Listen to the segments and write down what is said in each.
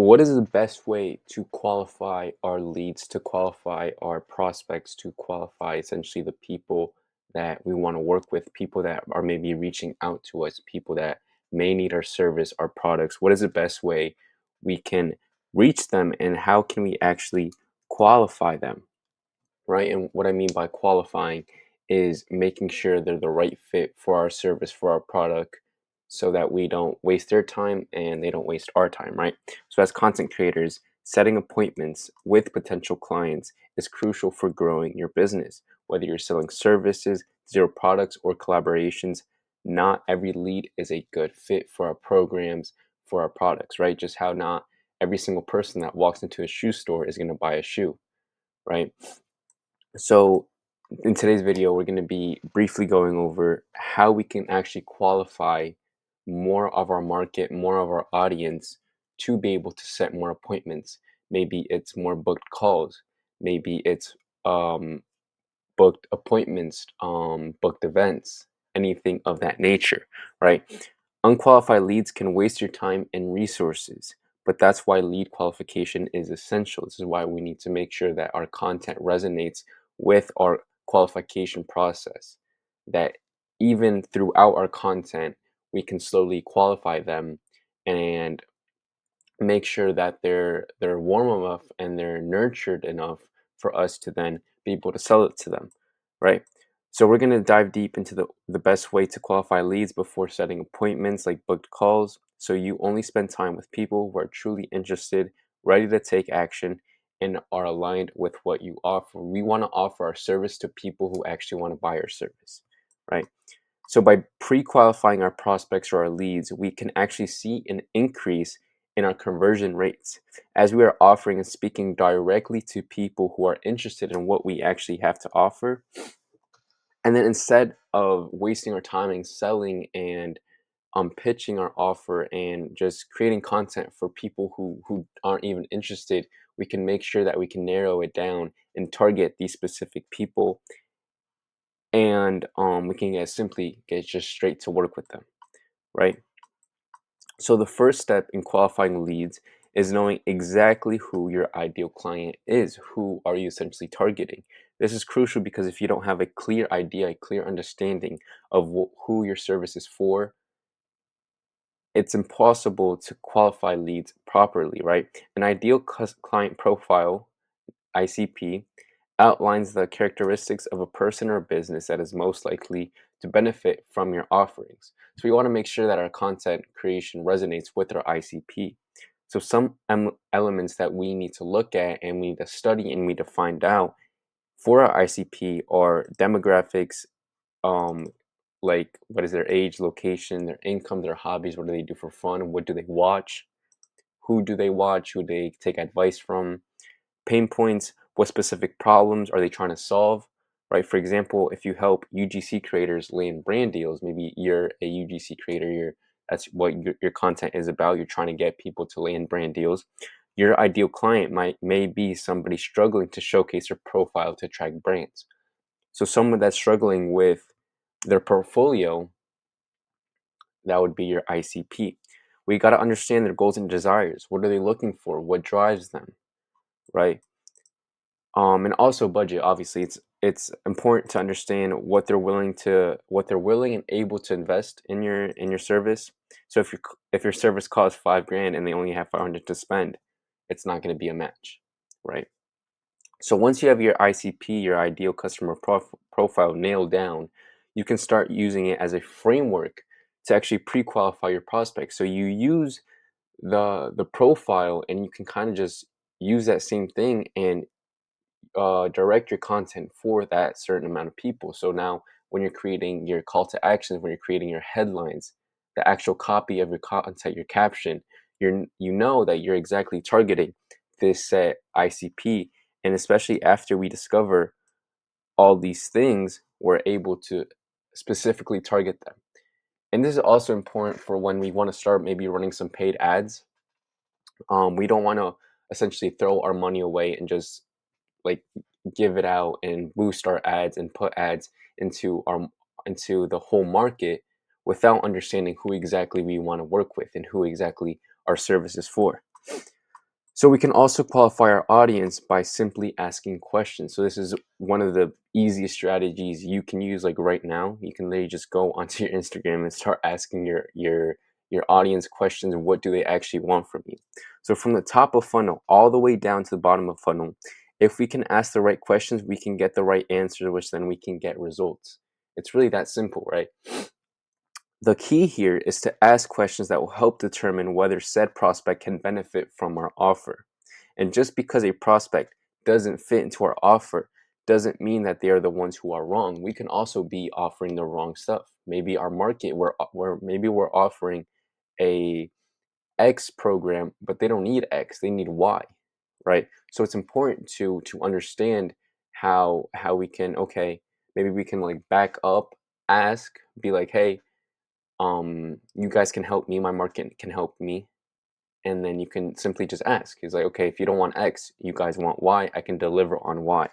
what is the best way to qualify our leads, to qualify our prospects, to qualify essentially the people that we want to work with, people that are maybe reaching out to us, people that may need our service, our products? What is the best way we can reach them, and how can we actually qualify them, right? And what I mean by qualifying is making sure they're the right fit for our service, for our product, so that we don't waste their time and they don't waste our time, right? So, as content creators, setting appointments with potential clients is crucial for growing your business. Whether you're selling services, zero products, or collaborations, not every lead is a good fit for our programs, for our products, right? Just how not every single person that walks into a shoe store is going to buy a shoe, right? So, in today's video, we're going to be briefly going over how we can actually qualify more of our market, more of our audience to be able to set more appointments. Maybe it's more booked calls, maybe it's booked appointments, booked events, anything of that nature, right? Unqualified leads can waste your time and resources, but that's why lead qualification is essential. This is why we need to make sure that our content resonates with our qualification process, that even throughout our content, we can slowly qualify them and make sure that they're warm enough and they're nurtured enough for us to then be able to sell it to them, right? So we're going to dive deep into the best way to qualify leads before setting appointments, like booked calls, so you only spend time with people who are truly interested, ready to take action, and are aligned with what you offer. We want to offer our service to people who actually want to buy our service, right? So by pre-qualifying our prospects or our leads, we can actually see an increase in our conversion rates as we are offering and speaking directly to people who are interested in what we actually have to offer. And then instead of wasting our time in selling and pitching our offer and just creating content for people who aren't even interested, we can make sure that we can narrow it down and target these specific people, and we can get just straight to work with them, right? So the first step in qualifying leads is knowing exactly who your ideal client is. Who are you essentially targeting? This is crucial because if you don't have a clear idea, a clear understanding of who your service is for, it's impossible to qualify leads properly, right? An ideal client profile, ICP, outlines the characteristics of a person or business that is most likely to benefit from your offerings. So we want to make sure that our content creation resonates with our ICP. So some elements that we need to look at and we need to study and we need to find out for our ICP are demographics, um, like what is their age, location, their income, their hobbies, what do they do for fun, what do they watch, who do they watch, who they take advice from, pain points, what specific problems are they trying to solve, right? For example, if you help UGC creators land brand deals, maybe you're a UGC creator, that's what your content is about. You're trying to get people to land brand deals. Your ideal client may be somebody struggling to showcase their profile to attract brands. So someone that's struggling with their portfolio, that would be your ICP. We got to understand their goals and desires. What are they looking for? What drives them, right? And also budget. Obviously, it's important to understand what they're willing and able to invest in your service. So if your service costs 5 grand and they only have 500 to spend, it's not going to be a match, right? So once you have your ICP, your ideal customer profile nailed down, you can start using it as a framework to actually pre-qualify your prospects. So you use the profile and you can kind of just use that same thing and direct your content for that certain amount of people. So now, when you're creating your call to actions, when you're creating your headlines, the actual copy of your content, your caption, you know that you're exactly targeting this set ICP. And especially after we discover all these things, we're able to specifically target them. And this is also important for when we want to start maybe running some paid ads. We don't want to essentially throw our money away and just like give it out and boost our ads and put ads into the whole market without understanding who exactly we want to work with and who exactly our service is for. So we can also qualify our audience by simply asking questions. So this is one of the easiest strategies you can use like right now. You can literally just go onto your Instagram and start asking your audience questions and what do they actually want from you. So from the top of funnel all the way down to the bottom of funnel, if we can ask the right questions, we can get the right answer, which then we can get results. It's really that simple, right? The key here is to ask questions that will help determine whether said prospect can benefit from our offer. And just because a prospect doesn't fit into our offer doesn't mean that they are the ones who are wrong. We can also be offering the wrong stuff. Maybe our market, maybe we're offering a X program, but they don't need X, they need Y, right? So it's important to understand how we can, okay, maybe we can like back up, ask, be like, hey, you guys can help me, my market can help me, and then you can simply just ask. He's like, okay, if you don't want X, you guys want Y, I can deliver on Y,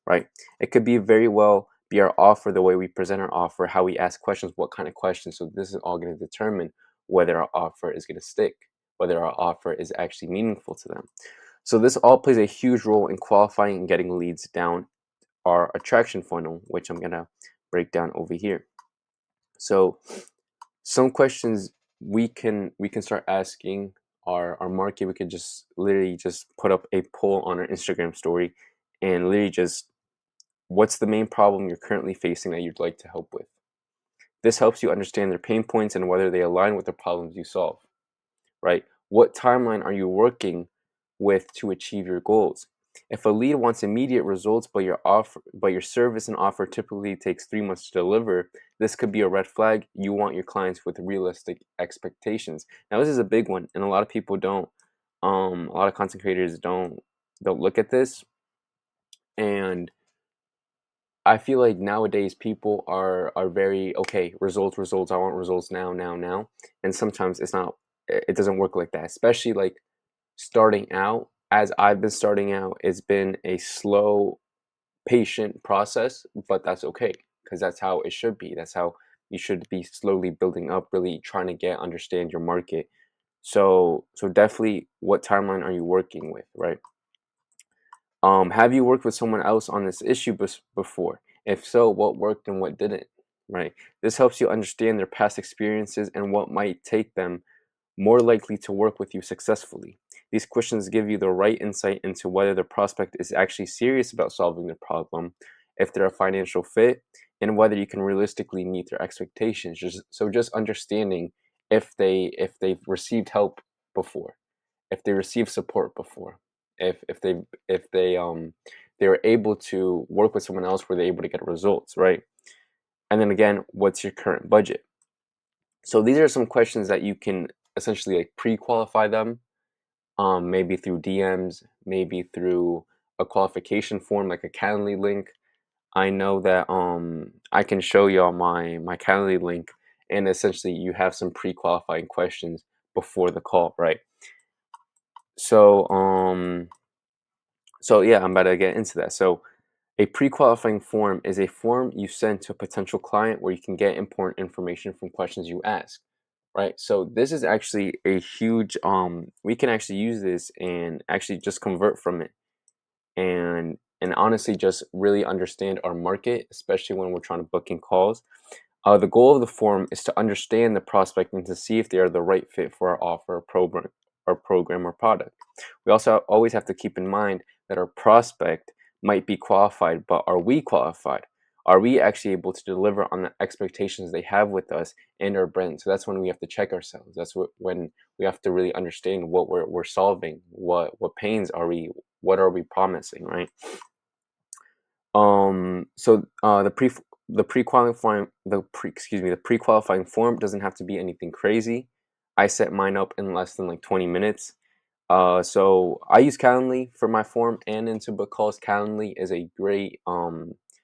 right? It could be very well be our offer, the way we present our offer, how we ask questions, what kind of questions. So this is all going to determine whether our offer is going to stick, whether our offer is actually meaningful to them. So this all plays a huge role in qualifying and getting leads down our attraction funnel, which I'm going to break down over here. So some questions we can start asking our market. We could just literally just put up a poll on our Instagram story and literally just, what's the main problem you're currently facing that you'd like to help with? This helps you understand their pain points and whether they align with the problems you solve, right? What timeline are you working with to achieve your goals? If a lead wants immediate results, but your service and offer typically takes 3 months to deliver, this could be a red flag. You want your clients with realistic expectations. Now, this is a big one, and a lot of people don't. A lot of content creators don't look at this, and I feel like nowadays people are very okay, results, results. I want results now, now, now. And sometimes it's not. It doesn't work like that. Especially like starting out. As I've been starting out, it's been a slow, patient process, but that's okay because that's how it should be. That's how you should be slowly building up, really trying to understand your market. So definitely, what timeline are you working with, right? Have you worked with someone else on this issue before? If so, what worked and what didn't? Right. This helps you understand their past experiences and what might take them more likely to work with you successfully. These questions give you the right insight into whether the prospect is actually serious about solving the problem, if they're a financial fit, and whether you can realistically meet their expectations. Just understanding if they've received help before, if they received support before, if they were able to work with someone else where they're able to get results, right? And then again, what's your current budget? So these are some questions that you can essentially like pre-qualify them, maybe through DMs, maybe through a qualification form like a Calendly link. I know that I can show y'all my Calendly link, and essentially you have some pre-qualifying questions before the call, right? So so yeah, I'm about to get into that. So a pre-qualifying form is a form you send to a potential client where you can get important information from questions you ask, right? So this is actually a huge we can actually use this and actually just convert from it and honestly just really understand our market, especially when we're trying to book in calls. The goal of the form is to understand the prospect and to see if they are the right fit for our offer, program or product. We also always have to keep in mind that our prospect might be qualified, but are we qualified? Are we actually able to deliver on the expectations they have with us and our brand? So that's when we have to check ourselves. When we have to really understand what we're solving, what pains are we, what are we promising, right? The pre-qualifying form doesn't have to be anything crazy. I set mine up in less than like 20 minutes. So I use Calendly for my form and into book calls. Calendly is a great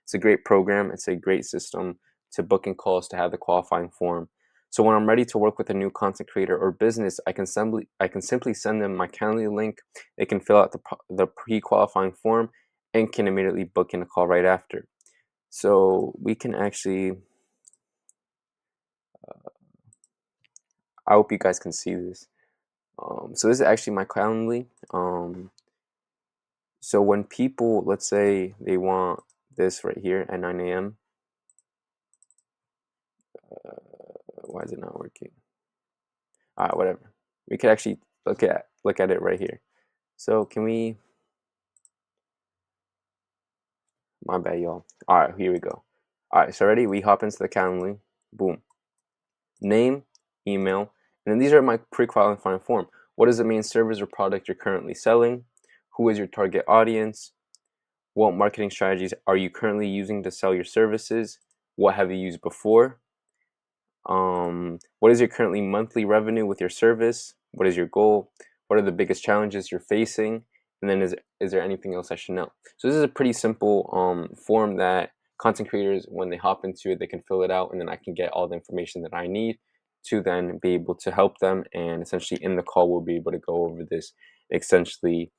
it's a great program. It's a great system to book in calls to have the qualifying form. So when I'm ready to work with a new content creator or business, I can simply send them my Calendly link. They can fill out the pre-qualifying form and can immediately book in a call right after. So we can actually, I hope you guys can see this. So this is actually my Calendly. So when people, let's say they want this right here at 9 a.m. Why is it not working? All right, whatever. We could actually look at it right here. So can we? My bad, y'all. All right, here we go. All right, so ready? We hop into the Calendly. Boom. Name, email, and then these are my pre-qualifying form. What is the main service or product you're currently selling? Who is your target audience? What marketing strategies are you currently using to sell your services? What have you used before? What is your currently monthly revenue with your service? What is your goal? What are the biggest challenges you're facing? And then is there anything else I should know? So this is a pretty simple form that content creators, when they hop into it, they can fill it out, and then I can get all the information that I need to then be able to help them. And essentially in the call, we'll be able to go over this essentially